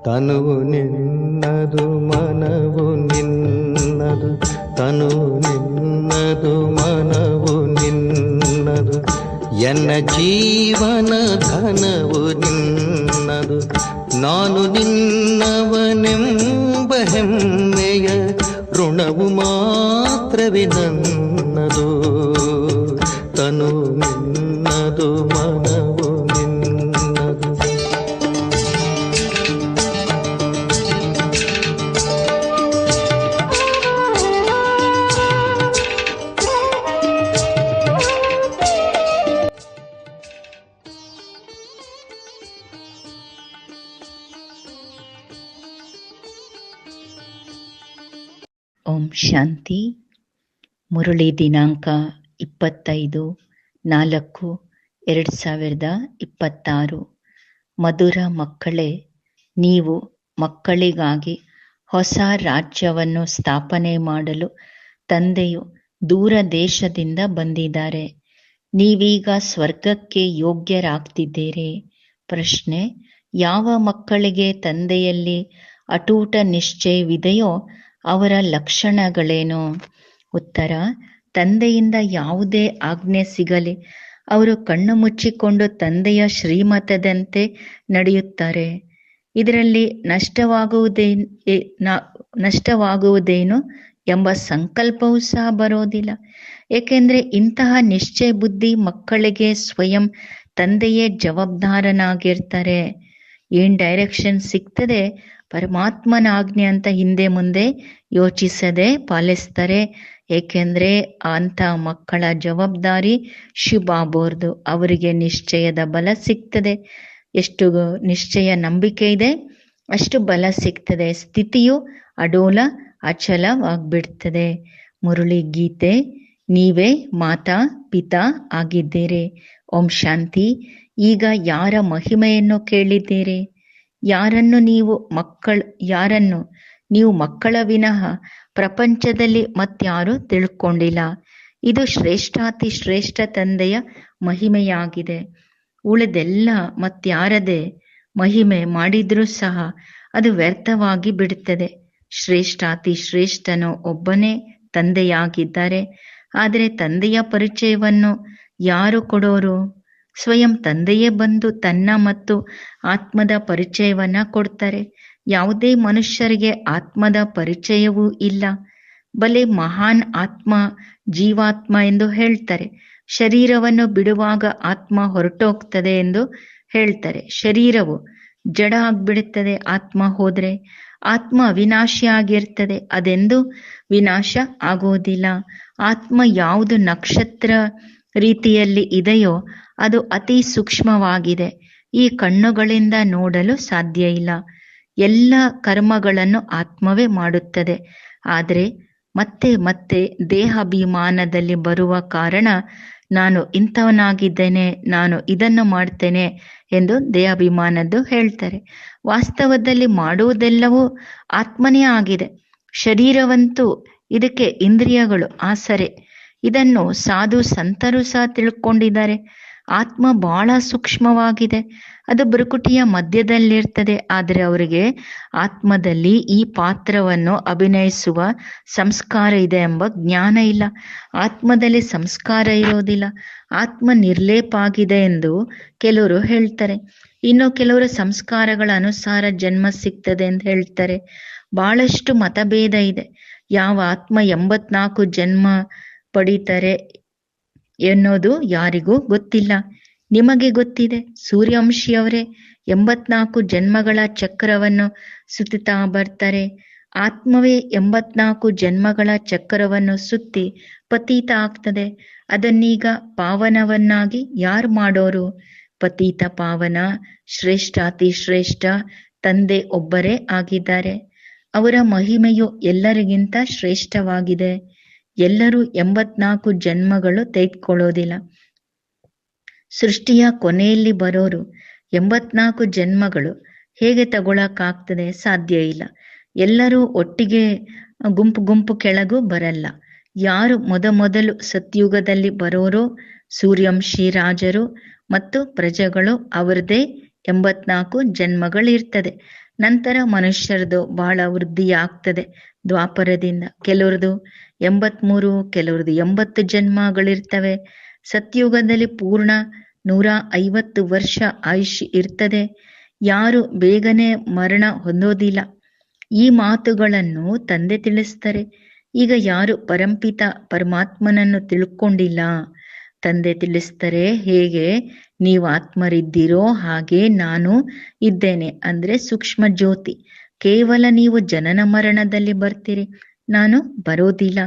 ತನುವು ನಿನ್ನದು ಮನವು ನಿನ್ನದು, ತನುವು ನಿನ್ನದು ಮನವು ನಿನ್ನದು, ಎನ್ನ ಜೀವನ ಧನವು ನಿನ್ನದು. ನಾನು ನಿನ್ನವನೆಂಬ ಹೆಮ್ಮೆಯ ಋಣವು ಮಾತ್ರವೇ ನನ್ನದು. ತನು ನಿನ್ನದು ಮನವು ನಿನ್ನದು. ಓಂ ಶಾಂತಿ. ಮುರಳಿ ದಿನಾಂಕ 25/4/2026. ಮಧುರ ಮಕ್ಕಳೇ, ನೀವು ಮಕ್ಕಳಿಗಾಗಿ ಹೊಸ ರಾಜ್ಯವನ್ನು ಸ್ಥಾಪನೆ ಮಾಡಲು ತಂದೆಯು ದೂರ ದೇಶದಿಂದ ಬಂದಿದ್ದಾರೆ. ನೀವೀಗ ಸ್ವರ್ಗಕ್ಕೆ ಯೋಗ್ಯರಾಗ್ತಿದ್ದೀರಿ. ಪ್ರಶ್ನೆ: ಯಾವ ಮಕ್ಕಳಿಗೆ ತಂದೆಯಲ್ಲಿ ಅಟೂಟ ನಿಶ್ಚಯವಿದೆಯೋ ಅವರ ಲಕ್ಷಣಗಳೇನು? ಉತ್ತರ: ತಂದೆಯಿಂದ ಯಾವುದೇ ಆಜ್ಞೆ ಸಿಗಲಿ ಅವರು ಕಣ್ಣು ಮುಚ್ಚಿಕೊಂಡು ತಂದೆಯ ಶ್ರೀಮತದಂತೆ ನಡೆಯುತ್ತಾರೆ. ಇದರಲ್ಲಿ ನಷ್ಟವಾಗುವುದೇನು ಎಂಬ ಸಂಕಲ್ಪವೂ ಸಹ ಬರೋದಿಲ್ಲ. ಏಕೆಂದರೆ ಇಂತಹ ನಿಶ್ಚಯ ಬುದ್ಧಿ ಮಕ್ಕಳಿಗೆ ಸ್ವಯಂ ತಂದೆಯೇ ಜವಾಬ್ದಾರನಾಗಿರ್ತಾರೆ. ಏನ್ ಡೈರೆಕ್ಷನ್ ಸಿಗ್ತದೆ ಪರಮಾತ್ಮನ ಆಜ್ಞೆ ಅಂತ ಹಿಂದೆ ಮುಂದೆ ಯೋಚಿಸದೆ ಪಾಲಿಸ್ತಾರೆ. ಏಕೆಂದ್ರೆ ಅಂಥ ಮಕ್ಕಳ ಜವಾಬ್ದಾರಿ ಶಿವಬಾಬೋರ್ದು. ಅವರಿಗೆ ನಿಶ್ಚಯದ ಬಲ ಸಿಗ್ತದೆ. ಎಷ್ಟು ನಿಶ್ಚಯ ನಂಬಿಕೆ ಇದೆ ಅಷ್ಟು ಬಲ ಸಿಗ್ತದೆ. ಸ್ಥಿತಿಯು ಅಡೋಲ ಅಚಲವಾಗ್ಬಿಡ್ತದೆ. ಮುರಳಿ ಗೀತೆ: ನೀವೇ ಮಾತಾ ಪಿತಾ ಆಗಿದ್ದೀರಿ. ಓಂ ಶಾಂತಿ. ಈಗ ಯಾರ ಮಹಿಮೆಯನ್ನು ಕೇಳಿದ್ದೀರಿ? ಯಾರನ್ನು ನೀವು ಮಕ್ಕಳ ವಿನಃ ಪ್ರಪಂಚದಲ್ಲಿ ಮತ್ಯಾರೂ ತಿಳ್ಕೊಂಡಿಲ್ಲ. ಇದು ಶ್ರೇಷ್ಠಾತಿ ಶ್ರೇಷ್ಠ ತಂದೆಯ ಮಹಿಮೆಯಾಗಿದೆ. ಉಳಿದೆಲ್ಲ ಮತ್ಯಾರದೇ ಮಹಿಮೆ ಮಾಡಿದ್ರೂ ಸಹ ಅದು ವ್ಯರ್ಥವಾಗಿ ಬಿಡುತ್ತದೆ. ಶ್ರೇಷ್ಠಾತಿ ಶ್ರೇಷ್ಠನು ಒಬ್ಬನೇ ತಂದೆಯಾಗಿದ್ದಾರೆ. ಆದರೆ ತಂದೆಯ ಪರಿಚಯವನ್ನು ಯಾರು ಕೊಡೋರು? ಸ್ವಯಂ ತಂದೆಯೇ ಬಂದು ತನ್ನ ಮತ್ತು ಆತ್ಮದ ಪರಿಚಯವನ್ನ ಕೊಡ್ತಾರೆ. ಯಾವುದೇ ಮನುಷ್ಯರಿಗೆ ಆತ್ಮದ ಪರಿಚಯವೂ ಇಲ್ಲ. ಬಲೆ ಮಹಾನ್ ಆತ್ಮ ಜೀವಾತ್ಮ ಎಂದು ಹೇಳ್ತಾರೆ. ಶರೀರವನ್ನು ಬಿಡುವಾಗ ಆತ್ಮ ಹೊರಟೋಗ್ತದೆ ಎಂದು ಹೇಳ್ತಾರೆ. ಶರೀರವು ಜಡ ಆಗ್ಬಿಡುತ್ತದೆ ಆತ್ಮ ಹೋದ್ರೆ. ಆತ್ಮ ಅವಿನಾಶಿಯಾಗಿರ್ತದೆ, ಅದೆಂದೂ ವಿನಾಶ ಆಗೋದಿಲ್ಲ. ಆತ್ಮ ಯಾವುದು ನಕ್ಷತ್ರ ರೀತಿಯಲ್ಲಿ ಇದೆಯೋ ಅದು ಅತಿ ಸೂಕ್ಷ್ಮವಾಗಿದೆ. ಈ ಕಣ್ಣುಗಳಿಂದ ನೋಡಲು ಸಾಧ್ಯ ಇಲ್ಲ. ಎಲ್ಲ ಕರ್ಮಗಳನ್ನು ಆತ್ಮವೇ ಮಾಡುತ್ತದೆ. ಆದರೆ ಮತ್ತೆ ಮತ್ತೆ ದೇಹಾಭಿಮಾನದಲ್ಲಿ ಬರುವ ಕಾರಣ ನಾನು ಇಂಥವನಾಗಿದ್ದೇನೆ, ನಾನು ಇದನ್ನು ಮಾಡ್ತೇನೆ ಎಂದು ದೇಹಾಭಿಮಾನದ್ದು ಹೇಳ್ತಾರೆ. ವಾಸ್ತವದಲ್ಲಿ ಮಾಡುವುದೆಲ್ಲವೂ ಆತ್ಮನೇ ಆಗಿದೆ. ಶರೀರವಂತೂ ಇದಕ್ಕೆ ಇಂದ್ರಿಯಗಳು ಆಸರೆ. ಇದನ್ನು ಸಾಧು ಸಂತರು ಸಹ ತಿಳ್ಕೊಂಡಿದ್ದಾರೆ. ಆತ್ಮ ಬಹಳ ಸೂಕ್ಷ್ಮವಾಗಿದೆ. ಅದು ಭ್ರುಕುಟಿಯ ಮಧ್ಯದಲ್ಲಿರ್ತದೆ. ಆದರೆ ಅವರಿಗೆ ಆತ್ಮದಲ್ಲಿ ಈ ಪಾತ್ರವನ್ನು ಅಭಿನಯಿಸುವ ಸಂಸ್ಕಾರ ಇದೆ ಎಂಬ ಜ್ಞಾನ ಇಲ್ಲ. ಆತ್ಮದಲ್ಲಿ ಸಂಸ್ಕಾರ ಇರೋದಿಲ್ಲ. ಆತ್ಮ ನಿರ್ಲೇಪ ಆಗಿದೆ ಎಂದು ಕೆಲವರು ಹೇಳ್ತಾರೆ. ಇನ್ನು ಕೆಲವರು ಸಂಸ್ಕಾರಗಳ ಅನುಸಾರ ಜನ್ಮ ಸಿಗ್ತದೆ ಎಂದು ಹೇಳ್ತಾರೆ. ಬಹಳಷ್ಟು ಮತಭೇದ ಇದೆ. ಯಾವ ಆತ್ಮ 84 ಜನ್ಮ ಪಡೀತಾರೆ ಎನ್ನೋದು ಯಾರಿಗೂ ಗೊತ್ತಿಲ್ಲ. ನಿಮಗೆ ಗೊತ್ತಿದೆ. ಸೂರ್ಯವಂಶಿಯವರೇ 84 ಜನ್ಮಗಳ ಚಕ್ರವನ್ನು ಸುತ್ತುತ್ತಾ ಬರ್ತಾರೆ. ಆತ್ಮವೇ 84 ಜನ್ಮಗಳ ಚಕ್ರವನ್ನು ಸುತ್ತಿ ಪತೀತ ಆಗ್ತದೆ. ಅದನ್ನೀಗ ಪಾವನವನ್ನಾಗಿ ಯಾರು ಮಾಡೋರು? ಪತೀತ ಪಾವನ ಶ್ರೇಷ್ಠಾತಿ ಶ್ರೇಷ್ಠ ತಂದೆ ಒಬ್ಬರೇ ಆಗಿದ್ದಾರೆ. ಅವರ ಮಹಿಮೆಯು ಎಲ್ಲರಿಗಿಂತ ಶ್ರೇಷ್ಠವಾಗಿದೆ. ಎಲ್ಲರೂ 84 ಜನ್ಮಗಳು ತೆಗೆದುಕೊಳ್ಳೋದಿಲ್ಲ. ಸೃಷ್ಟಿಯ ಕೊನೆಯಲ್ಲಿ ಬರೋರು 84 ಜನ್ಮಗಳು ಹೇಗೆ ತಗೊಳಕ್ಕಾಗ್ತದೆ? ಸಾಧ್ಯ ಇಲ್ಲ. ಎಲ್ಲರೂ ಒಟ್ಟಿಗೆ ಗುಂಪು ಕೆಳಗೂ ಬರಲ್ಲ. ಯಾರು ಮೊದಲು ಸತ್ಯುಗದಲ್ಲಿ ಬರೋರೋ ಸೂರ್ಯವಂಶಿ ರಾಜರು ಮತ್ತು ಪ್ರಜೆಗಳು, ಅವರದೇ 84 ಜನ್ಮಗಳಿರ್ತದೆ. ನಂತರ ಮನುಷ್ಯರದು ಬಹಳ ವೃದ್ಧಿ ಆಗ್ತದೆ. ದ್ವಾಪರದಿಂದ ಕೆಲವ್ರದು 83, ಕೆಲವ್ರದು 80 ಜನ್ಮಗಳಿರ್ತವೆ. ಸತ್ಯುಗದಲ್ಲಿ ಪೂರ್ಣ 150 ವರ್ಷ ಆಯುಷ್ ಇರ್ತದೆ. ಯಾರು ಬೇಗನೆ ಮರಣ ಹೊಂದೋದಿಲ್ಲ. ಈ ಮಾತುಗಳನ್ನು ತಂದೆ ತಿಳಿಸ್ತಾರೆ. ಈಗ ಯಾರು ಪರಂಪಿತ ಪರಮಾತ್ಮನನ್ನು ತಿಳ್ಕೊಂಡಿಲ್ಲ, ತಂದೆ ತಿಳಿಸ್ತಾರೆ, ಹೇಗೆ ನೀವು ಆತ್ಮರಿದ್ದೀರೋ ಹಾಗೆ ನಾನು ಇದ್ದೇನೆ. ಅಂದ್ರೆ ಸೂಕ್ಷ್ಮ ಜ್ಯೋತಿ. ಕೇವಲ ನೀವು ಜನನ ಮರಣದಲ್ಲಿ ಬರ್ತೀರಿ, ನಾನು ಬರೋದಿಲ್ಲ.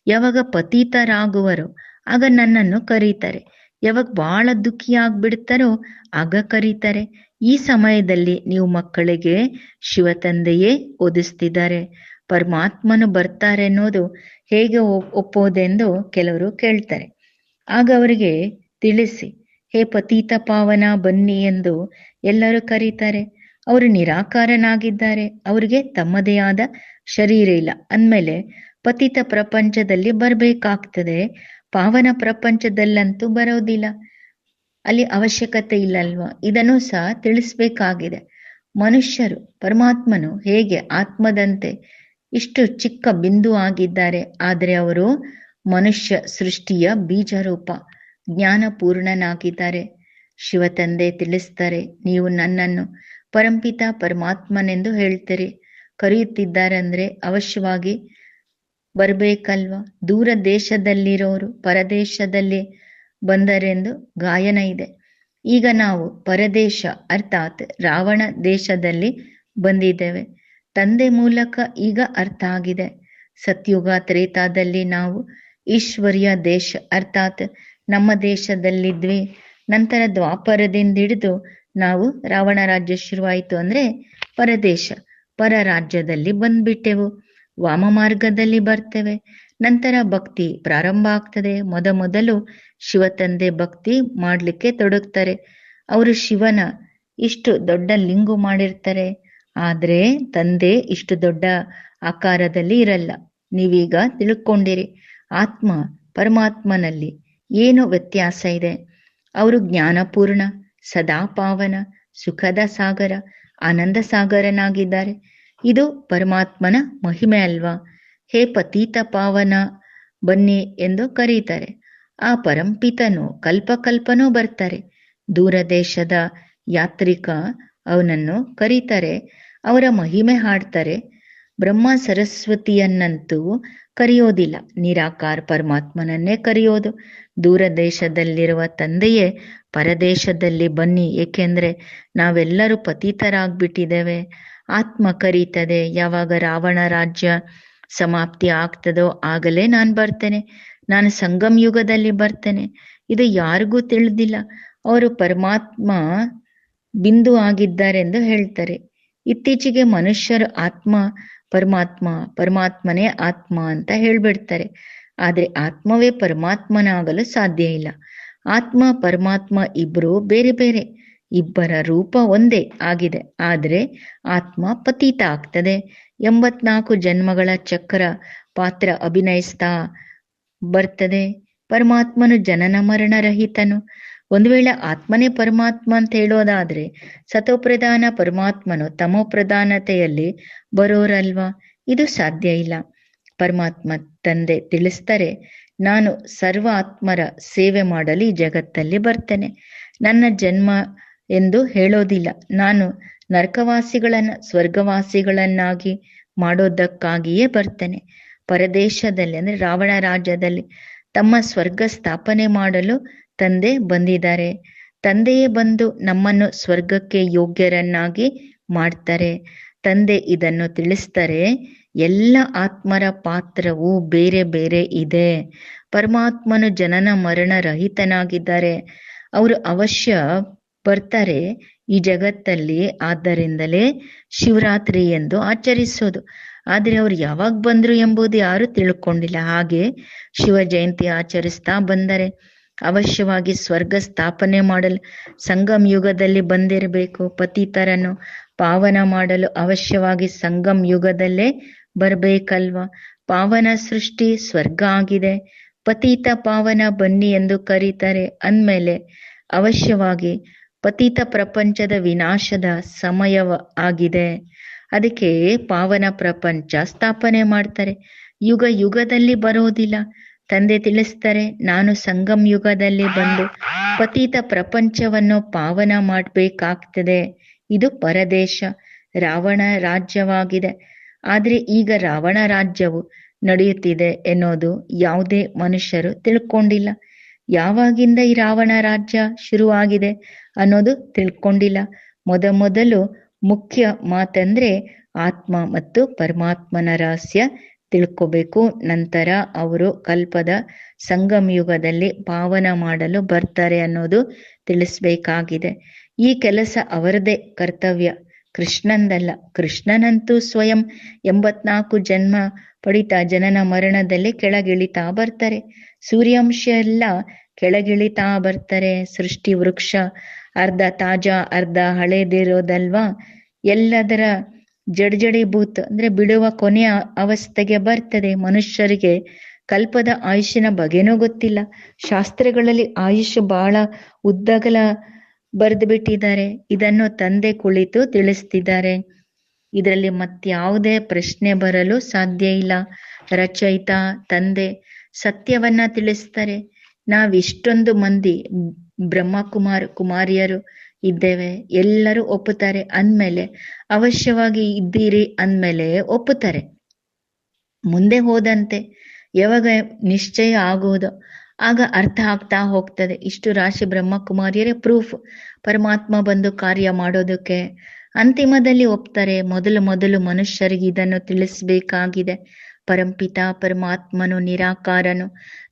ಯಾವಾಗ ಪತೀತರಾಗುವರೋ ಆಗ ನನ್ನನ್ನು ಕರೀತಾರೆ. ಯಾವಾಗ ಬಹಳ ದುಃಖಿ ಆಗ್ಬಿಡ್ತಾರೋ ಆಗ ಕರೀತಾರೆ. ಈ ಸಮಯದಲ್ಲಿ ನೀವು ಮಕ್ಕಳಿಗೆ ಶಿವ ತಂದೆಯೇ ಓದಿಸ್ತಿದ್ದಾರೆ. ಪರಮಾತ್ಮನು ಬರ್ತಾರೆ ಅನ್ನೋದು ಹೇಗೆ ಒಪ್ಪೋದೆಂದು ಕೆಲವರು ಕೇಳ್ತಾರೆ. ಆಗ ಅವರಿಗೆ ತಿಳಿಸಿ, ಹೇ ಪತೀತ ಪಾವನ ಬನ್ನಿ ಎಂದು ಎಲ್ಲರೂ ಕರೀತಾರೆ. ಅವರು ನಿರಾಕಾರನಾಗಿದ್ದಾರೆ. ಅವರಿಗೆ ತಮ್ಮದೇ ಆದ ಶರೀರ ಇಲ್ಲ ಅಂದಮೇಲೆ ಪತಿತ ಪ್ರಪಂಚದಲ್ಲಿ ಬರ್ಬೇಕಾಗ್ತದೆ. ಪಾವನ ಪ್ರಪಂಚದಲ್ಲಂತೂ ಬರೋದಿಲ್ಲ, ಅಲ್ಲಿ ಅವಶ್ಯಕತೆ ಇಲ್ಲಲ್ವಾ? ಇದನ್ನು ಸಹ ತಿಳಿಸ್ಬೇಕಾಗಿದೆ. ಮನುಷ್ಯರು ಪರಮಾತ್ಮನು ಹೇಗೆ ಆತ್ಮದಂತೆ ಇಷ್ಟು ಚಿಕ್ಕ ಬಿಂದು ಆಗಿದ್ದಾರೆ, ಆದರೆ ಅವರು ಮನುಷ್ಯ ಸೃಷ್ಟಿಯ ಬೀಜರೂಪ ಜ್ಞಾನಪೂರ್ಣನಾಗಿದ್ದಾರೆ. ಶಿವ ತಂದೆ ತಿಳಿಸ್ತಾರೆ, ನೀವು ನನ್ನನ್ನು ಪರಂಪಿತ ಪರಮಾತ್ಮನೆಂದು ಹೇಳ್ತೀರಿ. ಕರೆಯುತ್ತಿದ್ದಾರೆ ಅಂದ್ರೆ ಅವಶ್ಯವಾಗಿ ಬರ್ಬೇಕಲ್ವಾ? ದೂರ ದೇಶದಲ್ಲಿರೋರು ಪರದೇಶದಲ್ಲಿ ಬಂದರೆಂದು ಗಾಯನ ಇದೆ. ಈಗ ನಾವು ಪರದೇಶ ಅರ್ಥಾತ್ ರಾವಣ ದೇಶದಲ್ಲಿ ಬಂದಿದ್ದೇವೆ. ತಂದೆ ಮೂಲಕ ಈಗ ಅರ್ಥ ಆಗಿದೆ. ಸತ್ಯುಗ ತ್ರೇತಾದಲ್ಲಿ ನಾವು ಈಶ್ವರ್ಯ ದೇಶ ಅರ್ಥಾತ್ ನಮ್ಮ ದೇಶದಲ್ಲಿದ್ವಿ. ನಂತರ ದ್ವಾಪರದಿಂದ ಹಿಡಿದು ನಾವು ರಾವಣ ರಾಜ್ಯ ಶುರುವಾಯಿತು ಅಂದ್ರೆ ಪರದೇಶ ಪರ ರಾಜ್ಯದಲ್ಲಿ ಬಂದ್ಬಿಟ್ಟೆವು. ವಾಮ ಮಾರ್ಗದಲ್ಲಿ ಬರ್ತೇವೆ. ನಂತರ ಭಕ್ತಿ ಪ್ರಾರಂಭ ಆಗ್ತದೆ. ಮೊದಲು ಶಿವ ತಂದೆ ಭಕ್ತಿ ಮಾಡ್ಲಿಕ್ಕೆ ತೊಡಗ್ತಾರೆ. ಅವರು ಶಿವನ ಇಷ್ಟು ದೊಡ್ಡ ಲಿಂಗು ಮಾಡಿರ್ತಾರೆ, ಆದ್ರೆ ತಂದೆ ಇಷ್ಟು ದೊಡ್ಡ ಆಕಾರದಲ್ಲಿ ಇರಲ್ಲ. ನೀವೀಗ ತಿಳ್ಕೊಂಡಿರಿ ಆತ್ಮ ಪರಮಾತ್ಮನಲ್ಲಿ ಏನು ವ್ಯತ್ಯಾಸ ಇದೆ. ಅವರು ಜ್ಞಾನಪೂರ್ಣ, ಸದಾ ಪಾವನ, ಸುಖದ ಸಾಗರ, ಆನಂದ ಸಾಗರನಾಗಿದ್ದಾರೆ. ಇದು ಪರಮಾತ್ಮನ ಮಹಿಮೆ ಅಲ್ವಾ? ಹೇ ಪತೀತ ಪಾವನ ಬನ್ನಿ ಎಂದು ಕರೀತಾರೆ. ಆ ಪರಂಪಿತನು ಕಲ್ಪಕಲ್ಪನೂ ಬರ್ತಾರೆ. ದೂರ ದೇಶದ ಯಾತ್ರಿಕ ಅವನನ್ನು ಕರೀತಾರೆ, ಅವರ ಮಹಿಮೆ ಹಾಡ್ತಾರೆ. ಬ್ರಹ್ಮ ಸರಸ್ವತಿಯನ್ನಂತೂ ಕರೆಯೋದಿಲ್ಲ, ನಿರಾಕಾರ ಪರಮಾತ್ಮನನ್ನೇ ಕರೆಯೋದು. ದೂರ ದೇಶದಲ್ಲಿರುವ ತಂದೆಯೇ ಪರದೇಶದಲ್ಲಿ ಬನ್ನಿ, ಏಕೆಂದ್ರೆ ನಾವೆಲ್ಲರೂ ಪತೀತರಾಗ್ಬಿಟ್ಟಿದ್ದೇವೆ. ಆತ್ಮ ಕರೀತದೆ. ಯಾವಾಗ ರಾವಣ ರಾಜ್ಯ ಸಮಾಪ್ತಿ ಆಗ್ತದೋ ಆಗಲೇ ನಾನು ಬರ್ತೇನೆ. ನಾನು ಸಂಗಮ್ ಯುಗದಲ್ಲಿ ಬರ್ತೇನೆ. ಇದು ಯಾರಿಗೂ ತಿಳಿದಿಲ್ಲ. ಅವರು ಪರಮಾತ್ಮ ಬಿಂದು ಆಗಿದ್ದಾರೆಂದು ಹೇಳ್ತಾರೆ. ಇತ್ತೀಚೆಗೆ ಮನುಷ್ಯರು ಆತ್ಮ ಪರಮಾತ್ಮ, ಪರಮಾತ್ಮನೇ ಆತ್ಮ ಅಂತ ಹೇಳ್ಬಿಡ್ತಾರೆ. ಆದ್ರೆ ಆತ್ಮವೇ ಪರಮಾತ್ಮನಾಗಲು ಸಾಧ್ಯ ಇಲ್ಲ. ಆತ್ಮ ಪರಮಾತ್ಮ ಇಬ್ರು ಬೇರೆ ಬೇರೆ, ಇಬ್ಬರ ರೂಪ ಒಂದೇ ಆಗಿದೆ. ಆದ್ರೆ ಆತ್ಮ ಪತೀತ ಆಗ್ತದೆ. 84 ಜನ್ಮಗಳ ಚಕ್ರ ಪಾತ್ರ ಅಭಿನಯಿಸ್ತಾ ಬರ್ತದೆ. ಪರಮಾತ್ಮನು ಜನನ ಮರಣ ರಹಿತನು. ಒಂದು ವೇಳೆ ಆತ್ಮನೇ ಪರಮಾತ್ಮ ಅಂತ ಹೇಳೋದಾದ್ರೆ ಸತೋಪ್ರಧಾನ ಪರಮಾತ್ಮನು ತಮೋಪ್ರಧಾನತೆಯಲ್ಲಿ ಬರೋರಲ್ವಾ? ಇದು ಸಾಧ್ಯ ಇಲ್ಲ. ಪರಮಾತ್ಮ ತಂದೆ ತಿಳಿಸ್ತಾರೆ, ನಾನು ಸರ್ವ ಆತ್ಮರ ಸೇವೆ ಮಾಡಲು ಈ ಜಗತ್ತಲ್ಲಿ ಬರ್ತೇನೆ. ನನ್ನ ಜನ್ಮ ಎಂದು ಹೇಳೋದಿಲ್ಲ. ನಾನು ನರಕವಾಸಿಗಳನ್ನ ಸ್ವರ್ಗವಾಸಿಗಳನ್ನಾಗಿ ಮಾಡೋದಕ್ಕಾಗಿಯೇ ಬರ್ತೇನೆ. ಪರದೇಶದಲ್ಲಿ ಅಂದ್ರೆ ರಾವಣ ರಾಜ್ಯದಲ್ಲಿ ತಮ್ಮ ಸ್ವರ್ಗ ಸ್ಥಾಪನೆ ಮಾಡಲು ತಂದೆ ಬಂದಿದ್ದಾರೆ. ತಂದೆಯೇ ಬಂದು ನಮ್ಮನ್ನು ಸ್ವರ್ಗಕ್ಕೆ ಯೋಗ್ಯರನ್ನಾಗಿ ಮಾಡ್ತಾರೆ. ತಂದೆ ಇದನ್ನು ತಿಳಿಸ್ತಾರೆ. ಎಲ್ಲ ಆತ್ಮರ ಪಾತ್ರವು ಬೇರೆ ಬೇರೆ ಇದೆ. ಪರಮಾತ್ಮನು ಜನನ ಮರಣ ರಹಿತನಾಗಿದ್ದಾರೆ. ಅವರು ಅವಶ್ಯ ಬರ್ತಾರೆ ಈ ಜಗತ್ತಲ್ಲಿ. ಆದ್ದರಿಂದಲೇ ಶಿವರಾತ್ರಿ ಎಂದು ಆಚರಿಸೋದು. ಆದ್ರೆ ಅವ್ರು ಯಾವಾಗ ಬಂದ್ರು ಎಂಬುದು ಯಾರು ತಿಳ್ಕೊಂಡಿಲ್ಲ. ಹಾಗೆ ಶಿವ ಜಯಂತಿ ಆಚರಿಸ್ತಾ ಬಂದರೆ ಅವಶ್ಯವಾಗಿ ಸ್ವರ್ಗ ಸ್ಥಾಪನೆ ಮಾಡಲು ಸಂಗಮ್ ಯುಗದಲ್ಲಿ ಬಂದಿರಬೇಕು. ಪತಿತರನ್ನು ಪಾವನ ಮಾಡಲು ಅವಶ್ಯವಾಗಿ ಸಂಗಮ್ ಯುಗದಲ್ಲೇ ಬರ್ಬೇಕಲ್ವಾ? ಪಾವನ ಸೃಷ್ಟಿ ಸ್ವರ್ಗ ಆಗಿದೆ. ಪತೀತ ಪಾವನ ಬನ್ನಿ ಎಂದು ಕರೀತಾರೆ ಅಂದ್ಮೇಲೆ ಅವಶ್ಯವಾಗಿ ಪತಿತ ಪ್ರಪಂಚದ ವಿನಾಶದ ಸಮಯ ಆಗಿದೆ. ಅದಕ್ಕೆ ಪಾವನ ಪ್ರಪಂಚ ಸ್ಥಾಪನೆ ಮಾಡ್ತಾರೆ. ಯುಗ ಯುಗದಲ್ಲಿ ಬರೋದಿಲ್ಲ. ತಂದೆ ತಿಳಿಸ್ತಾರೆ, ನಾನು ಸಂಗಮ್ ಯುಗದಲ್ಲಿ ಬಂದು ಪತಿತ ಪ್ರಪಂಚವನ್ನು ಪಾವನ ಮಾಡಬೇಕಾಗ್ತದೆ. ಇದು ಪರದೇಶ, ರಾವಣ ರಾಜ್ಯವಾಗಿದೆ. ಆದ್ರೆ ಈಗ ರಾವಣ ರಾಜ್ಯವು ನಡೆಯುತ್ತಿದೆ ಎನ್ನೋದು ಯಾವುದೇ ಮನುಷ್ಯರು ತಿಳ್ಕೊಂಡಿಲ್ಲ. ಯಾವಾಗಿಂದ ಈ ರಾವಣ ರಾಜ್ಯ ಶುರುವಾಗಿದೆ ಅನ್ನೋದು ತಿಳ್ಕೊಂಡಿಲ್ಲ. ಮೊದಲು ಮುಖ್ಯ ಮಾತಂದ್ರೆ ಆತ್ಮ ಮತ್ತು ಪರಮಾತ್ಮನ ರಹಸ್ಯ ತಿಳ್ಕೋಬೇಕು. ನಂತರ ಅವರು ಕಲ್ಪದ ಸಂಗಮ ಯುಗದಲ್ಲಿ ಪಾವನ ಮಾಡಲು ಬರ್ತಾರೆ ಅನ್ನೋದು ತಿಳಿಸ್ಬೇಕಾಗಿದೆ. ಈ ಕೆಲಸ ಅವರದೇ ಕರ್ತವ್ಯ, ಕೃಷ್ಣಂದಲ್ಲ. ಕೃಷ್ಣನಂತೂ ಸ್ವಯಂ 84 ಜನ್ಮ ಪಡಿತಾ ಜನನ ಮರಣದಲ್ಲಿ ಕೆಳಗಿಳಿತಾ ಬರ್ತಾರೆ. ಸೂರ್ಯಾಂಶ ಎಲ್ಲ ಕೆಳಗಿಳಿತಾ ಬರ್ತಾರೆ. ಸೃಷ್ಟಿ ವೃಕ್ಷ ಅರ್ಧ ತಾಜಾ ಅರ್ಧ ಹಳೇದಿರೋದಲ್ವಾ. ಎಲ್ಲದರ ಜಡಜಡೀಭೂತ ಅಂದ್ರೆ ಬಿಡುವ ಕೊನೆಯ ಅವಸ್ಥೆಗೆ ಬರ್ತದೆ. ಮನುಷ್ಯರಿಗೆ ಕಲ್ಪದ ಆಯುಷ್ಯನ ಬಗೆನೂ ಗೊತ್ತಿಲ್ಲ. ಶಾಸ್ತ್ರಗಳಲ್ಲಿ ಆಯುಷ್ ಬಹಳ ಉದ್ದಗಲ ಬರೆದು ಬಿಟ್ಟಿದ್ದಾರೆ. ಇದನ್ನು ತಂದೆ ಕುಳಿತು ತಿಳಿಸ್ತಿದ್ದಾರೆ. ಇದರಲ್ಲಿ ಮತ್ಯಾವುದೇ ಪ್ರಶ್ನೆ ಬರಲು ಸಾಧ್ಯ ಇಲ್ಲ. ರಚಯಿತ ತಂದೆ ಸತ್ಯವನ್ನ ತಿಳಿಸ್ತಾರೆ. ನಾವಿಷ್ಟೊಂದು ಮಂದಿ ಕುಮಾರಿಯರು ಇದ್ದೇವೆ, ಎಲ್ಲರೂ ಒಪ್ಪುತ್ತಾರೆ ಅಂದ್ಮೇಲೆ, ಅವಶ್ಯವಾಗಿ ಇದ್ದೀರಿ ಅಂದ್ಮೇಲೆ ಒಪ್ಪುತ್ತಾರೆ. ಮುಂದೆ ಹೋದಂತೆ ಯಾವಾಗ ನಿಶ್ಚಯ ಆಗುವುದು ಆಗ ಅರ್ಥ ಆಗ್ತಾ ಹೋಗ್ತದೆ. ಇಷ್ಟು ರಾಶಿ ಬ್ರಹ್ಮಕುಮಾರಿಯರೇ ಪ್ರೂಫ್ ಪರಮಾತ್ಮ ಬಂದು ಕಾರ್ಯ ಮಾಡೋದಕ್ಕೆ. ಅಂತಿಮದಲ್ಲಿ ಒಪ್ತಾರೆ. ಮೊದಲು ಮನುಷ್ಯರಿಗೆ ಇದನ್ನು ತಿಳಿಸ್ಬೇಕಾಗಿದೆ. ಪರಂಪಿತ ಪರಮಾತ್ಮನು ನಿರಾಕಾರನು,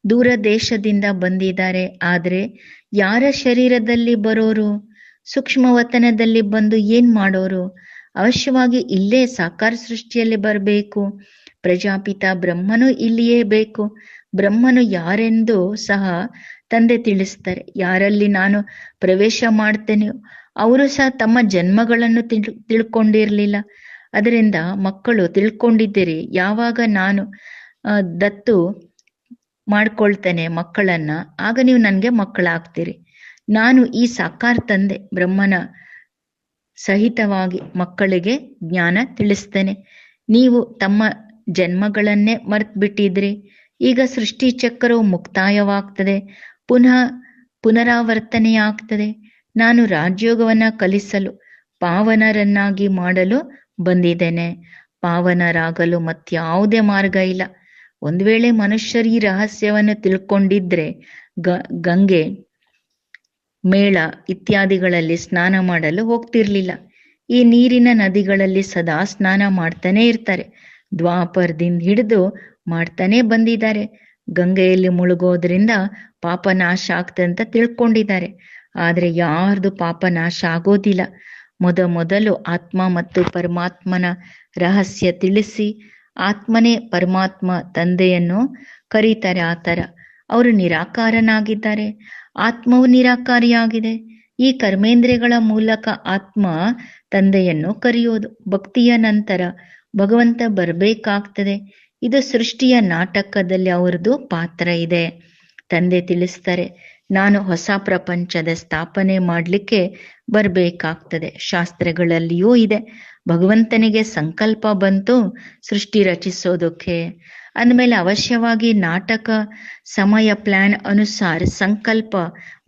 ದೂರ ದೇಶದಿಂದ ಬಂದಿದ್ದಾರೆ. ಆದ್ರೆ ಯಾರ ಶರೀರದಲ್ಲಿ ಬರೋರು? ಸೂಕ್ಷ್ಮವತನದಲ್ಲಿ ಬಂದು ಏನ್ ಮಾಡೋರು? ಅವಶ್ಯವಾಗಿ ಇಲ್ಲೇ ಸಾಕಾರ ಸೃಷ್ಟಿಯಲ್ಲಿ ಬರಬೇಕು. ಪ್ರಜಾಪಿತ ಬ್ರಹ್ಮನು ಇಲ್ಲಿಯೇ ಬೇಕು. ಬ್ರಹ್ಮನು ಯಾರೆಂದು ಸಹ ತಂದೆ ತಿಳಿಸ್ತಾರೆ. ಯಾರಲ್ಲಿ ನಾನು ಪ್ರವೇಶ ಮಾಡ್ತೇನೆ ಅವರು ಸಹ ತಮ್ಮ ಜನ್ಮಗಳನ್ನು ತಿಳ್ಕೊಂಡಿರ್ಲಿಲ್ಲ. ಅದರಿಂದ ಮಕ್ಕಳು ತಿಳ್ಕೊಂಡಿದ್ದೀರಿ, ಯಾವಾಗ ನಾನು ದತ್ತು ಮಾಡ್ಕೊಳ್ತೇನೆ ಮಕ್ಕಳನ್ನ, ಆಗ ನೀವು ನನ್ಗೆ ಮಕ್ಕಳಾಗ್ತೀರಿ. ನಾನು ಈ ಸಾಕಾರ ತಂದೆ ಬ್ರಹ್ಮನ ಸಹಿತವಾಗಿ ಮಕ್ಕಳಿಗೆ ಜ್ಞಾನ ತಿಳಿಸ್ತೇನೆ. ನೀವು ತಮ್ಮ ಜನ್ಮಗಳನ್ನೇ ಮರ್ತ್ ಬಿಟ್ಟಿದ್ರಿ. ಈಗ ಸೃಷ್ಟಿ ಚಕ್ರವು ಮುಕ್ತಾಯವಾಗ್ತದೆ, ಪುನರಾವರ್ತನೆಯಾಗ್ತದೆ. ನಾನು ರಾಜಯೋಗವನ್ನ ಕಲಿಸಲು, ಪಾವನರನ್ನಾಗಿ ಮಾಡಲು ಬಂದಿದ್ದೇನೆ. ಪಾವನರಾಗಲು ಮತ್ಯಾವುದೇ ಮಾರ್ಗ ಇಲ್ಲ. ಒಂದು ವೇಳೆ ಮನುಷ್ಯರು ಈ ರಹಸ್ಯವನ್ನು ತಿಳ್ಕೊಂಡಿದ್ರೆ ಗಂಗೆ, ಮೇಳ ಇತ್ಯಾದಿಗಳಲ್ಲಿ ಸ್ನಾನ ಮಾಡಲು ಹೋಗ್ತಿರ್ಲಿಲ್ಲ. ಈ ನೀರಿನ ನದಿಗಳಲ್ಲಿ ಸದಾ ಸ್ನಾನ ಮಾಡ್ತಾನೆ ಇರ್ತಾರೆ. ದ್ವಾಪರದಿಂದ ಹಿಡಿದು ಮಾಡ್ತಾನೆ ಬಂದಿದ್ದಾರೆ. ಗಂಗೆಯಲ್ಲಿ ಮುಳುಗೋದ್ರಿಂದ ಪಾಪ ನಾಶ ಆಗ್ತದೆ ಅಂತ ತಿಳ್ಕೊಂಡಿದ್ದಾರೆ. ಆದ್ರೆ ಯಾರ್ದು ಪಾಪ ನಾಶ ಆಗೋದಿಲ್ಲ. ಮೊದಲು ಆತ್ಮ ಮತ್ತು ಪರಮಾತ್ಮನ ರಹಸ್ಯ ತಿಳಿಸಿ, ಆತ್ಮನೇ ಪರಮಾತ್ಮ ತಂದೆಯನ್ನು ಕರೀತಾರೆ. ಆ ತರ ಅವರು ನಿರಾಕಾರನಾಗಿದ್ದಾರೆ, ಆತ್ಮವು ನಿರಾಕಾರಿಯಾಗಿದೆ. ಈ ಕರ್ಮೇಂದ್ರಿಯಗಳ ಮೂಲಕ ಆತ್ಮ ತಂದೆಯನ್ನು ಕರೆಯೋದು. ಭಕ್ತಿಯ ನಂತರ ಭಗವಂತ ಬರ್ಬೇಕಾಗ್ತದೆ. ಇದು ಸೃಷ್ಟಿಯ ನಾಟಕದಲ್ಲಿ ಅವರದು ಪಾತ್ರ ಇದೆ. ತಂದೆ ತಿಳಿಸ್ತಾರೆ, ನಾನು ಹೊಸ ಪ್ರಪಂಚದ ಸ್ಥಾಪನೆ ಮಾಡ್ಲಿಕ್ಕೆ ಬರ್ಬೇಕಾಗ್ತದೆ. ಶಾಸ್ತ್ರಗಳಲ್ಲಿಯೂ ಇದೆ. ಭಗವಂತನಿಗೆ ಸಂಕಲ್ಪ ಬಂತು ಸೃಷ್ಟಿ ರಚಿಸೋದಕ್ಕೆ ಅಂದಮೇಲೆ ಅವಶ್ಯವಾಗಿ ನಾಟಕ ಸಮಯ ಪ್ಲಾನ್ ಅನುಸಾರ ಸಂಕಲ್ಪ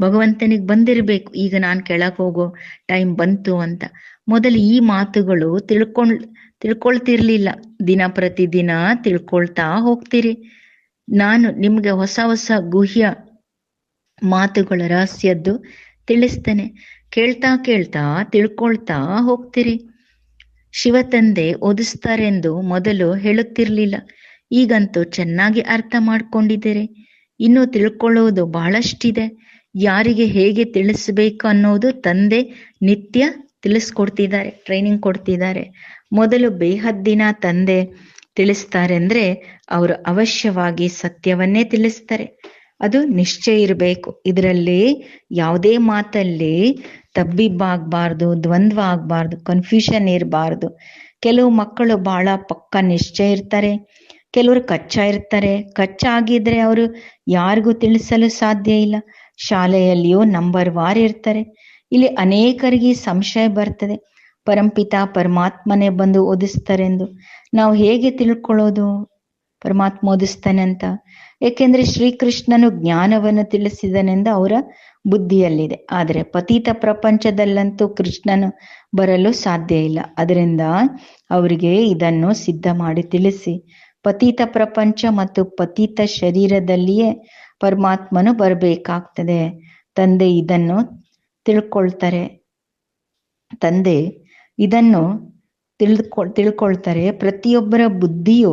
ಭಗವಂತನಿಗೆ ಬಂದಿರಬೇಕು. ಈಗ ನಾನು ಕೆಳಗೆ ಹೋಗೋ ಟೈಮ್ ಬಂತು ಅಂತ. ಮೊದಲು ಈ ಮಾತುಗಳು ತಿಳ್ಕೊಳ್ತಿರ್ಲಿಲ್ಲ. ದಿನ ಪ್ರತಿದಿನ ತಿಳ್ಕೊಳ್ತಾ ಹೋಗ್ತೀರಿ. ನಾನು ನಿಮ್ಗೆ ಹೊಸ ಗುಹ್ಯ ಮಾತುಗಳ ರಹಸ್ಯದ್ದು ತಿಳಿಸ್ತೇನೆ. ಕೇಳ್ತಾ ತಿಳ್ಕೊಳ್ತಾ ಹೋಗ್ತೀರಿ. ಶಿವತಂದೆ ಓದಿಸ್ತಾರೆಂದು ಮೊದಲು ಹೇಳುತ್ತಿರ್ಲಿಲ್ಲ. ಈಗಂತೂ ಚೆನ್ನಾಗಿ ಅರ್ಥ ಮಾಡ್ಕೊಂಡಿದ್ದೀರಿ. ಇನ್ನು ತಿಳ್ಕೊಳ್ಳೋದು ಬಹಳಷ್ಟಿದೆ. ಯಾರಿಗೆ ಹೇಗೆ ತಿಳಿಸ್ಬೇಕು ಅನ್ನೋದು ತಂದೆ ನಿತ್ಯ ತಿಳಿಸ್ಕೊಡ್ತಿದ್ದಾರೆ, ಟ್ರೈನಿಂಗ್ ಕೊಡ್ತಿದ್ದಾರೆ. ಮೊದಲು ಬೇಹದ್ದಿನ ತಂದೆ ತಿಳಿಸ್ತಾರೆ ಅಂದ್ರೆ ಅವರು ಅವಶ್ಯವಾಗಿ ಸತ್ಯವನ್ನೇ ತಿಳಿಸ್ತಾರೆ. ಅದು ನಿಶ್ಚಯ ಇರಬೇಕು. ಇದರಲ್ಲಿ ಯಾವುದೇ ಮಾತಲ್ಲಿ ತಬ್ಬಿಬ್ಬಾಗಬಾರ್ದು, ದ್ವಂದ್ವ ಆಗ್ಬಾರ್ದು, ಕನ್ಫ್ಯೂಷನ್ ಇರಬಾರ್ದು. ಕೆಲವು ಮಕ್ಕಳು ಬಹಳ ಪಕ್ಕ ನಿಶ್ಚಯ ಇರ್ತಾರೆ, ಕೆಲವರು ಕಚ್ಚಾ ಇರ್ತಾರೆ. ಕಚ್ಚಾ ಆಗಿದ್ರೆ ಅವರು ಯಾರಿಗೂ ತಿಳಿಸಲು ಸಾಧ್ಯ ಇಲ್ಲ. ಶಾಲೆಯಲ್ಲಿಯೂ ನಂಬರ್ ವಾರ್ ಇರ್ತಾರೆ. ಇಲ್ಲಿ ಅನೇಕರಿಗೆ ಸಂಶಯ ಬರ್ತದೆ, ಪರಂಪಿತ ಪರಮಾತ್ಮನೇ ಬಂದು ಓದಿಸ್ತಾರೆಂದು. ನಾವು ಹೇಗೆ ತಿಳ್ಕೊಳ್ಳೋದು ಪರಮಾತ್ಮ ಓದಿಸ್ತಾನೆ ಅಂತ? ಏಕೆಂದ್ರೆ ಶ್ರೀಕೃಷ್ಣನು ಜ್ಞಾನವನ್ನು ತಿಳಿಸಿದನೆಂದು ಅವರ ಬುದ್ಧಿಯಲ್ಲಿದೆ. ಆದರೆ ಪತೀತ ಪ್ರಪಂಚದಲ್ಲಂತೂ ಕೃಷ್ಣನು ಬರಲು ಸಾಧ್ಯ ಇಲ್ಲ. ಅದರಿಂದ ಅವರಿಗೆ ಇದನ್ನು ಸಿದ್ಧ ಮಾಡಿ ತಿಳಿಸಿ, ಪತೀತ ಪ್ರಪಂಚ ಮತ್ತು ಪತೀತ ಶರೀರದಲ್ಲಿಯೇ ಪರಮಾತ್ಮನು ಬರಬೇಕಾಗ್ತದೆ. ತಂದೆ ಇದನ್ನು ತಿಳ್ಕೊಳ್ತಾರೆ. ತಂದೆ ಇದನ್ನು ತಿಳ್ಕೊಳ್ತಾರೆ. ಪ್ರತಿಯೊಬ್ಬರ ಬುದ್ಧಿಯು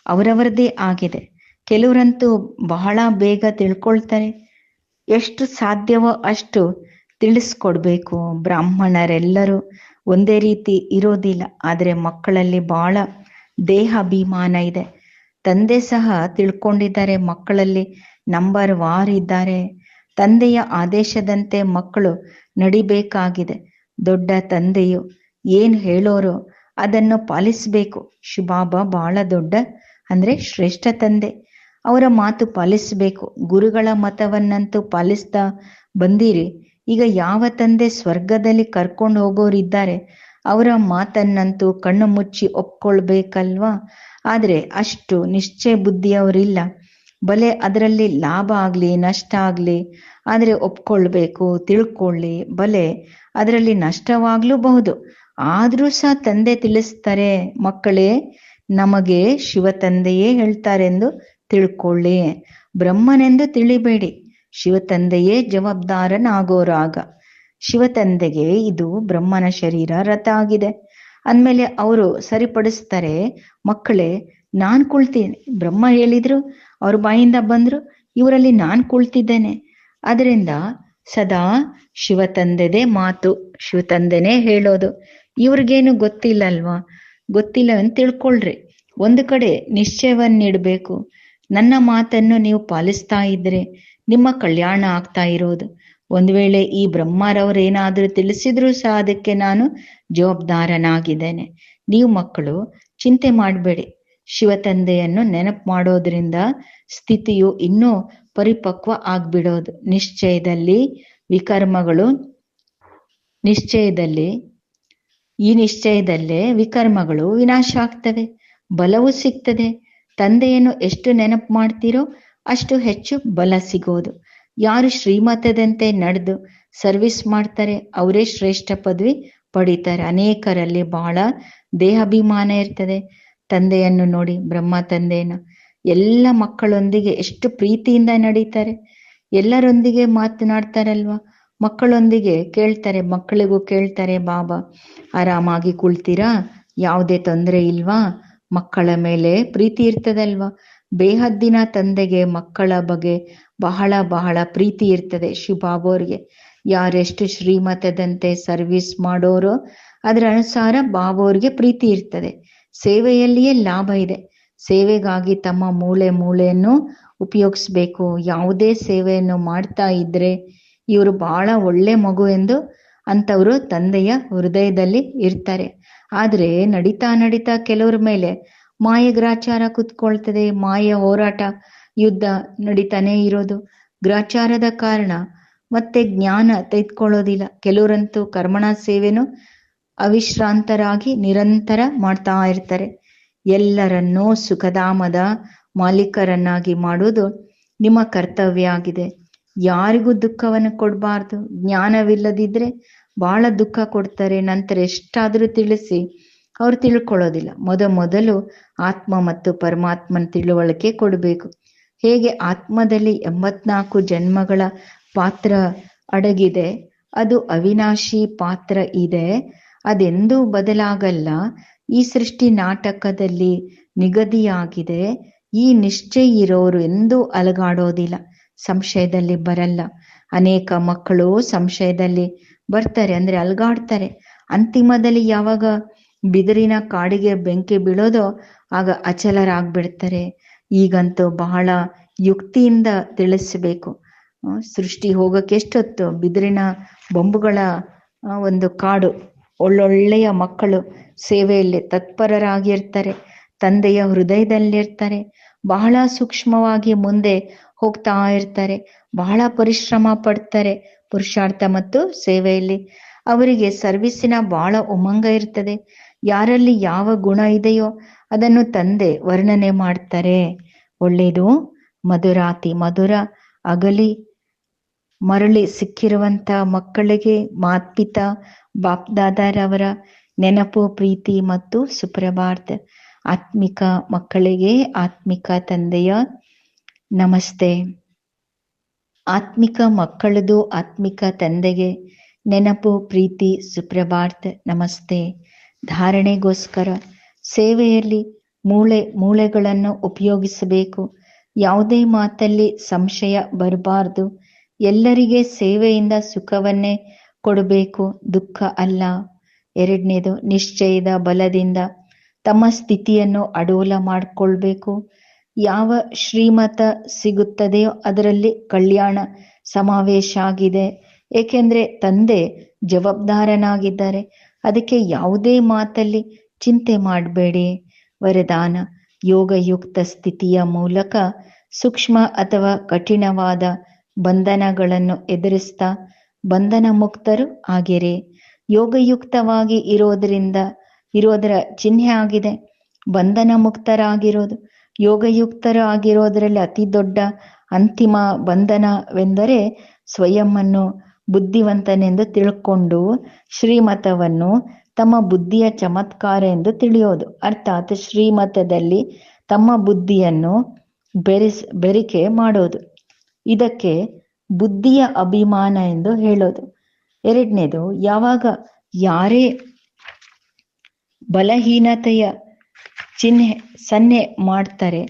ಅವರವರದೇ ಆಗಿದೆ. ಕೆಲವರಂತೂ ಬಹಳ ಬೇಗ ತಿಳ್ಕೊಳ್ತಾರೆ. ಎಷ್ಟು ಸಾಧ್ಯವೋ ಅಷ್ಟು ತಿಳಿಸ್ಕೊಡ್ಬೇಕು. ಬ್ರಾಹ್ಮಣರೆಲ್ಲರೂ ಒಂದೇ ರೀತಿ ಇರೋದಿಲ್ಲ. ಆದರೆ ಮಕ್ಕಳಲ್ಲಿ ಬಹಳ ದೇಹಾಭಿಮಾನ ಇದೆ. ತಂದೆ ಸಹ ತಿಳ್ಕೊಂಡಿದ್ದಾರೆ, ಮಕ್ಕಳಲ್ಲಿ ನಂಬರ್ ವಾರ್ ಇದ್ದಾರೆ. ತಂದೆಯ ಆದೇಶದಂತೆ ಮಕ್ಕಳು ನಡಿಬೇಕಾಗಿದೆ. ದೊಡ್ಡ ತಂದೆಯು ಏನು ಹೇಳೋರೋ ಅದನ್ನು ಪಾಲಿಸಬೇಕು. ಶಿವಬಾಬಾ ಬಹಳ ದೊಡ್ಡ ಅಂದ್ರೆ ಶ್ರೇಷ್ಠ ತಂದೆ. ಅವರ ಮಾತು ಪಾಲಿಸಬೇಕು. ಗುರುಗಳ ಮತವನ್ನಂತೂ ಪಾಲಿಸ್ತಾ ಬಂದಿರಿ. ಈಗ ಯಾವ ತಂದೆ ಸ್ವರ್ಗದಲ್ಲಿ ಕರ್ಕೊಂಡು ಹೋಗೋರಿದ್ದಾರೆ ಅವರ ಮಾತನ್ನಂತೂ ಕಣ್ಣು ಮುಚ್ಚಿ ಒಪ್ಕೊಳ್ಬೇಕಲ್ವಾ? ಆದ್ರೆ ಅಷ್ಟು ನಿಶ್ಚಯ ಬುದ್ಧಿಯವರಿಲ್ಲ. ಬಲೆ ಅದರಲ್ಲಿ ಲಾಭ ಆಗ್ಲಿ ನಷ್ಟ ಆಗ್ಲಿ, ಆದ್ರೆ ಒಪ್ಕೊಳ್ಬೇಕು, ತಿಳ್ಕೊಳ್ಳಿ. ಬಲೆ ಅದರಲ್ಲಿ ನಷ್ಟವಾಗ್ಲೂಬಹುದು, ಆದ್ರೂ ಸಹ ತಂದೆ ತಿಳಿಸ್ತಾರೆ, ಮಕ್ಕಳೇ ನಮಗೆ ಶಿವ ತಂದೆಯೇ ಹೇಳ್ತಾರೆಂದು ತಿಳ್ಕೊಳ್ಳಿ. ಬ್ರಹ್ಮನೆಂದು ತಿಳಿಬೇಡಿ, ಶಿವ ತಂದೆಯೇ ಜವಾಬ್ದಾರನಾಗೋರಾಗ. ಶಿವ ತಂದೆಗೆ ಇದು ಬ್ರಹ್ಮನ ಶರೀರ ರಥ ಆಗಿದೆ ಅಂದಮೇಲೆ ಅವರು ಸರಿಪಡಿಸ್ತಾರೆ, ಮಕ್ಕಳೇ ನಾನ್ ಕುಳ್ತೀನಿ, ಬ್ರಹ್ಮ ಹೇಳಿದ್ರು, ಅವ್ರ ಬಾಯಿಂದ ಬಂದ್ರು, ಇವರಲ್ಲಿ ನಾನ್ ಕುಳ್ತಿದ್ದೇನೆ. ಅದರಿಂದ ಸದಾ ಶಿವ ತಂದೆದೇ ಮಾತು, ಶಿವ ತಂದೆನೇ ಹೇಳೋದು. ಇವ್ರಿಗೇನು ಗೊತ್ತಿಲ್ಲ ಅಲ್ವಾ? ಗೊತ್ತಿಲ್ಲ ಅಂತ ತಿಳ್ಕೊಳ್ರಿ. ಒಂದು ಕಡೆ ನಿಶ್ಚಯವನ್ನಿಡ್ಬೇಕು. ನನ್ನ ಮಾತನ್ನು ನೀವು ಪಾಲಿಸ್ತಾ ಇದ್ರೆ ನಿಮ್ಮ ಕಲ್ಯಾಣ ಆಗ್ತಾ ಇರೋದು. ಒಂದು ವೇಳೆ ಈ ಬ್ರಹ್ಮರವರೇನಾದ್ರೂ ತಿಳಿಸಿದ್ರು ಸಹ ಅದಕ್ಕೆ ನಾನು ಜವಾಬ್ದಾರನಾಗಿದ್ದೇನೆ. ನೀವು ಮಕ್ಕಳು ಚಿಂತೆ ಮಾಡಬೇಡಿ. ಶಿವ ತಂದೆಯನ್ನು ನೆನಪು ಮಾಡೋದ್ರಿಂದ ಸ್ಥಿತಿಯು ಇನ್ನೂ ಪರಿಪಕ್ವ ಆಗ್ಬಿಡೋದು. ನಿಶ್ಚಯದಲ್ಲೇ ವಿಕರ್ಮಗಳು ವಿನಾಶ ಆಗ್ತವೆ, ಬಲವು ಸಿಗ್ತದೆ. ತಂದೆಯನ್ನು ಎಷ್ಟು ನೆನಪು ಮಾಡ್ತೀರೋ ಅಷ್ಟು ಹೆಚ್ಚು ಬಲ ಸಿಗೋದು. ಯಾರು ಶ್ರೀಮತದಂತೆ ನಡೆದು ಸರ್ವಿಸ್ ಮಾಡ್ತಾರೆ ಅವರೇ ಶ್ರೇಷ್ಠ ಪದವಿ ಪಡಿತಾರೆ. ಅನೇಕರಲ್ಲಿ ಬಹಳ ದೇಹಾಭಿಮಾನ ಇರ್ತದೆ. ತಂದೆಯನ್ನು ನೋಡಿ, ಬ್ರಹ್ಮ ತಂದೆಯನ್ನು ಎಲ್ಲ ಮಕ್ಕಳೊಂದಿಗೆ ಎಷ್ಟು ಪ್ರೀತಿಯಿಂದ ನಡೀತಾರೆ, ಎಲ್ಲರೊಂದಿಗೆ ಮಾತನಾಡ್ತಾರಲ್ವಾ. ಮಕ್ಕಳೊಂದಿಗೆ ಕೇಳ್ತಾರೆ, ಮಕ್ಕಳಿಗೂ ಕೇಳ್ತಾರೆ, ಬಾಬಾ ಆರಾಮಾಗಿ ಕುಳ್ತೀರಾ, ಯಾವುದೇ ತೊಂದರೆ ಇಲ್ವಾ? ಮಕ್ಕಳ ಮೇಲೆ ಪ್ರೀತಿ ಇರ್ತದಲ್ವಾ. ಬೇಹದ್ದಿನ ತಂದೆಗೆ ಮಕ್ಕಳ ಬಗ್ಗೆ ಬಹಳ ಬಹಳ ಪ್ರೀತಿ ಇರ್ತದೆ. ಶಿವಬಾಬೋರ್ಗೆ ಯಾರೆಷ್ಟು ಶ್ರೀಮತದಂತೆ ಸರ್ವಿಸ್ ಮಾಡೋರೋ ಅದರ ಅನುಸಾರ ಬಾಬೋರ್ಗೆ ಪ್ರೀತಿ ಇರ್ತದೆ. ಸೇವೆಯಲ್ಲಿಯೇ ಲಾಭ ಇದೆ. ಸೇವೆಗಾಗಿ ತಮ್ಮ ಮೂಳೆಯನ್ನು ಉಪಯೋಗಿಸ್ಬೇಕು. ಯಾವುದೇ ಸೇವೆಯನ್ನು ಮಾಡ್ತಾ ಇದ್ರೆ ಇವರು ಬಹಳ ಒಳ್ಳೆ ಮಗು ಎಂದು ಅಂತವರು ತಂದೆಯ ಹೃದಯದಲ್ಲಿ ಇರ್ತಾರೆ. ಆದ್ರೆ ನಡೀತಾ ಕೆಲವ್ರ ಮೇಲೆ ಮಾಯ ಗ್ರಾಚಾರ ಕುತ್ಕೊಳ್ತದೆ. ಮಾಯ ಹೋರಾಟ, ಯುದ್ಧ ನಡೀತಾನೆ ಇರೋದು. ಗ್ರಾಚಾರದ ಕಾರಣ ಮತ್ತೆ ಜ್ಞಾನ ತೆಗೆದುಕೊಳ್ಳೋದಿಲ್ಲ. ಕೆಲವರಂತೂ ಕರ್ಮಣ ಸೇವೆನು ಅವಿಶ್ರಾಂತರಾಗಿ ನಿರಂತರ ಮಾಡ್ತಾ ಇರ್ತಾರೆ. ಎಲ್ಲರನ್ನೂ ಸುಖಧಾಮದ ಮಾಲೀಕರನ್ನಾಗಿ ಮಾಡುವುದು ನಿಮ್ಮ ಕರ್ತವ್ಯ ಆಗಿದೆ. ಯಾರಿಗೂ ದುಃಖವನ್ನು ಕೊಡಬಾರ್ದು. ಜ್ಞಾನವಿಲ್ಲದಿದ್ರೆ ಬಹಳ ದುಃಖ ಕೊಡ್ತಾರೆ. ನಂತರ ಎಷ್ಟಾದ್ರೂ ತಿಳಿಸಿ ಅವ್ರು ತಿಳ್ಕೊಳ್ಳೋದಿಲ್ಲ. ಮೊದಲು ಆತ್ಮ ಮತ್ತು ಪರಮಾತ್ಮನ ತಿಳುವಳಿಕೆ ಕೊಡಬೇಕು. ಹೇಗೆ ಆತ್ಮದಲ್ಲಿ 84 ಜನ್ಮಗಳ ಪಾತ್ರ ಅಡಗಿದೆ, ಅದು ಅವಿನಾಶಿ ಪಾತ್ರ ಇದೆ, ಅದೆಂದೂ ಬದಲಾಗಲ್ಲ. ಈ ಸೃಷ್ಟಿ ನಾಟಕದಲ್ಲಿ ನಿಗದಿಯಾಗಿದೆ. ಈ ನಿಶ್ಚಯ ಇರೋರು ಎಂದೂ ಅಲಗಾಡೋದಿಲ್ಲ, ಸಂಶಯದಲ್ಲಿ ಬರಲ್ಲ. ಅನೇಕ ಮಕ್ಕಳು ಸಂಶಯದಲ್ಲಿ ಬರ್ತಾರೆ, ಅಂದ್ರೆ ಅಲಗಾಡ್ತಾರೆ. ಅಂತಿಮದಲ್ಲಿ ಯಾವಾಗ ಬಿದಿರಿನ ಕಾಡಿಗೆ ಬೆಂಕಿ ಬೀಳೋದೋ ಆಗ ಅಚಲರಾಗ್ಬಿಡ್ತಾರೆ. ಈಗಂತೂ ಬಹಳ ಯುಕ್ತಿಯಿಂದ ತಿಳಿಸಬೇಕು. ಸೃಷ್ಟಿ ಹೋಗಕ್ಕೆ ಎಷ್ಟೊತ್ತು, ಬಿದಿರಿನ ಬೊಂಬುಗಳ ಒಂದು ಕಾಡು. ಒಳ್ಳೊಳ್ಳೆಯ ಮಕ್ಕಳು ಸೇವೆಯಲ್ಲಿ ತತ್ಪರರಾಗಿರ್ತಾರೆ, ತಂದೆಯ ಹೃದಯದಲ್ಲಿರ್ತಾರೆ, ಬಹಳ ಸೂಕ್ಷ್ಮವಾಗಿ ಮುಂದೆ ಹೋಗ್ತಾ ಇರ್ತಾರೆ, ಬಹಳ ಪರಿಶ್ರಮ ಪಡ್ತಾರೆ, ಪುರುಷಾರ್ಥ ಮತ್ತು ಸೇವೆಯಲ್ಲಿ ಅವರಿಗೆ ಸರ್ವಿಸಿನ ಬಹಳ ಉಮಂಗ ಇರ್ತದೆ. ಯಾರಲ್ಲಿ ಯಾವ ಗುಣ ಇದೆಯೋ ಅದನ್ನು ತಂದೆ ವರ್ಣನೆ ಮಾಡ್ತಾರೆ. ಒಳ್ಳೆಯದು. ಮಧುರಾತಿ ಮಧುರ ಅಗಲಿ ಮರಳಿ ಸಿಕ್ಕಿರುವಂತ ಮಕ್ಕಳಿಗೆ ಮಾತ್ಪಿತಾ ಬಾಪ್ದಾದಾರವರ ನೆನಪು, ಪ್ರೀತಿ ಮತ್ತು ಸುಪ್ರಭಾತ್. ಆತ್ಮಿಕ ಮಕ್ಕಳಿಗೆ ಆತ್ಮಿಕ ತಂದೆಯ ನಮಸ್ತೆ. ಆತ್ಮಿಕ ಮಕ್ಕಳದು ಆತ್ಮಿಕ ತಂದೆಗೆ ನೆನಪು, ಪ್ರೀತಿ, ಸುಪ್ರಭಾತ್, ನಮಸ್ತೆ. ಧಾರಣೆಗೋಸ್ಕರ ಸೇವೆಯಲ್ಲಿ ಮೂಳೆಗಳನ್ನು ಉಪಯೋಗಿಸಬೇಕು. ಯಾವುದೇ ಮಾತಲ್ಲಿ ಸಂಶಯ ಬರಬಾರ್ದು. ಎಲ್ಲರಿಗೆ ಸೇವೆಯಿಂದ ಸುಖವನ್ನೇ ಕೊಡಬೇಕು, ದುಃಖ ಅಲ್ಲ. ಎರಡನೇದು, ನಿಶ್ಚಯದ ಬಲದಿಂದ ತಮ್ಮ ಸ್ಥಿತಿಯನ್ನು ಅಡೋಲ ಮಾಡಿಕೊಳ್ಬೇಕು. ಯಾವ ಶ್ರೀಮತ ಸಿಗುತ್ತದೆಯೋ ಅದರಲ್ಲಿ ಕಲ್ಯಾಣ ಸಮಾವೇಶ ಆಗಿದೆ. ಏಕೆಂದ್ರೆ ತಂದೆ ಜವಾಬ್ದಾರನಾಗಿದ್ದಾರೆ. ಅದಕ್ಕೆ ಯಾವುದೇ ಮಾತಲ್ಲಿ ಚಿಂತೆ ಮಾಡಬೇಡಿ. ವರದಾನ: ಯೋಗಯುಕ್ತ ಸ್ಥಿತಿಯ ಮೂಲಕ ಸೂಕ್ಷ್ಮ ಅಥವಾ ಕಠಿಣವಾದ ಬಂಧನಗಳನ್ನು ಎದುರಿಸ್ತಾ ಬಂಧನ ಮುಕ್ತರು ಆಗಿರಿ. ಯೋಗಯುಕ್ತವಾಗಿ ಇರೋದರ ಚಿಹ್ನೆ ಆಗಿದೆ ಬಂಧನ ಮುಕ್ತರಾಗಿರೋದು. ಯೋಗಯುಕ್ತರು ಆಗಿರೋದರಲ್ಲಿ ಅತಿ ದೊಡ್ಡ ಅಂತಿಮ ಬಂಧನವೆಂದರೆ ಸ್ವಯಂವನ್ನು ಬುದ್ಧಿವಂತನೆಂದು ತಿಳ್ಕೊಂಡು ಶ್ರೀಮತವನ್ನು ತಮ್ಮ ಬುದ್ಧಿಯ ಚಮತ್ಕಾರ ಎಂದು ತಿಳಿಯೋದು. ಅರ್ಥಾತ್ ಶ್ರೀಮತದಲ್ಲಿ ತಮ್ಮ ಬುದ್ಧಿಯನ್ನು ಬೆರಿಕೆ ಮಾಡೋದು. ಇದಕ್ಕೆ ಬುದ್ಧಿಯ ಅಭಿಮಾನ ಎಂದು ಹೇಳೋದು. ಎರಡನೇದು, ಯಾವಾಗ ಯಾರೇ ಬಲಹೀನತೆಯ ಸನ್ನೆ ಮಾಡ್ತಾರೆ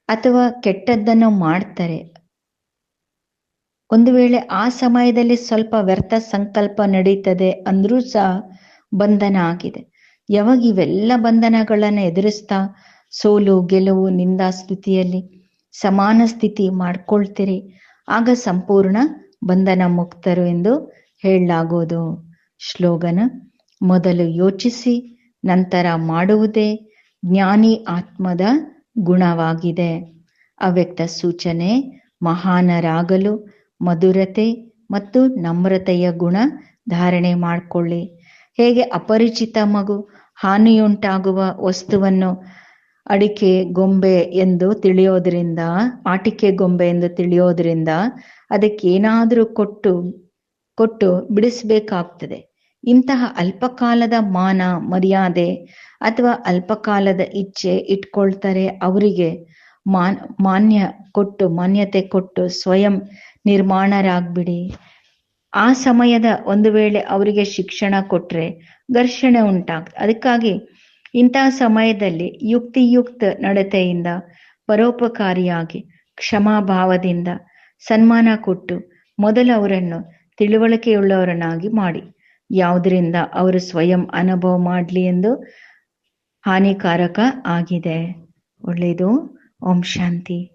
ಅಥವಾ ಕೆಟ್ಟದ್ದನ್ನು ಮಾಡ್ತಾರೆ, ಒಂದು ವೇಳೆ ಆ ಸಮಯದಲ್ಲಿ ಸ್ವಲ್ಪ ವ್ಯರ್ಥ ಸಂಕಲ್ಪ ನಡೀತದೆ ಅಂದ್ರೂ ಸಹ ಬಂಧನ ಆಗಿದೆ. ಯಾವಾಗ ಇವೆಲ್ಲ ಬಂಧನಗಳನ್ನು ಎದುರಿಸ್ತಾ ಸೋಲು ಗೆಲುವು ನಿಂದಾ ಸ್ಥಿತಿಯಲ್ಲಿ ಸಮಾನ ಸ್ಥಿತಿ ಮಾಡ್ಕೊಳ್ತೀರಿ, ಆಗ ಸಂಪೂರ್ಣ ಬಂಧನ ಮುಕ್ತರು ಎಂದು ಹೇಳಲಾಗೋದು. ಶ್ಲೋಗನ: ಮೊದಲು ಯೋಚಿಸಿ ನಂತರ ಮಾಡುವುದೇ ಜ್ಞಾನಿ ಆತ್ಮದ ಗುಣವಾಗಿದೆ. ಅವ್ಯಕ್ತ ಸೂಚನೆ: ಮಹಾನರಾಗಲು ಮಧುರತೆ ಮತ್ತು ನಮ್ರತೆಯ ಗುಣ ಧಾರಣೆ ಮಾಡಿಕೊಳ್ಳಿ. ಹೇಗೆ ಅಪರಿಚಿತ ಮಗು ಹಾನಿಯುಂಟಾಗುವ ವಸ್ತುವನ್ನು ಆಟಿಕೆ ಗೊಂಬೆ ಎಂದು ತಿಳಿಯೋದ್ರಿಂದ ಅದಕ್ಕೇನಾದರೂ ಕೊಟ್ಟು ಬಿಡಿಸ್ಬೇಕಾಗ್ತದೆ. ಇಂತಹ ಅಲ್ಪಕಾಲದ ಮಾನ ಮರ್ಯಾದೆ ಅಥವಾ ಅಲ್ಪಕಾಲದ ಇಚ್ಛೆ ಇಟ್ಕೊಳ್ತಾರೆ. ಅವರಿಗೆ ಮಾನ್ಯತೆ ಕೊಟ್ಟು ಸ್ವಯಂ ನಿರ್ಮಾಣರಾಗ್ಬಿಡಿ. ಆ ಸಮಯದ ಒಂದು ವೇಳೆ ಅವರಿಗೆ ಶಿಕ್ಷಣ ಕೊಟ್ರೆ ಘರ್ಷಣೆ ಉಂಟಾಗ್ತದೆ. ಅದಕ್ಕಾಗಿ ಇಂತಹ ಸಮಯದಲ್ಲಿ ಯುಕ್ತಿಯುಕ್ತ ನಡತೆಯಿಂದ ಪರೋಪಕಾರಿಯಾಗಿ ಕ್ಷಮಾಭಾವದಿಂದ ಸನ್ಮಾನ ಕೊಟ್ಟು ಮೊದಲು ಅವರನ್ನು ತಿಳುವಳಿಕೆಯುಳ್ಳವರನ್ನಾಗಿ ಮಾಡಿ. ಯಾವುದರಿಂದ ಅವರು ಸ್ವಯಂ ಅನುಭವ ಮಾಡಲಿ ಎಂದು ಹಾನಿಕಾರಕ ಆಗಿದೆ. ಒಳ್ಳೆಯದು. ಓಂ ಶಾಂತಿ.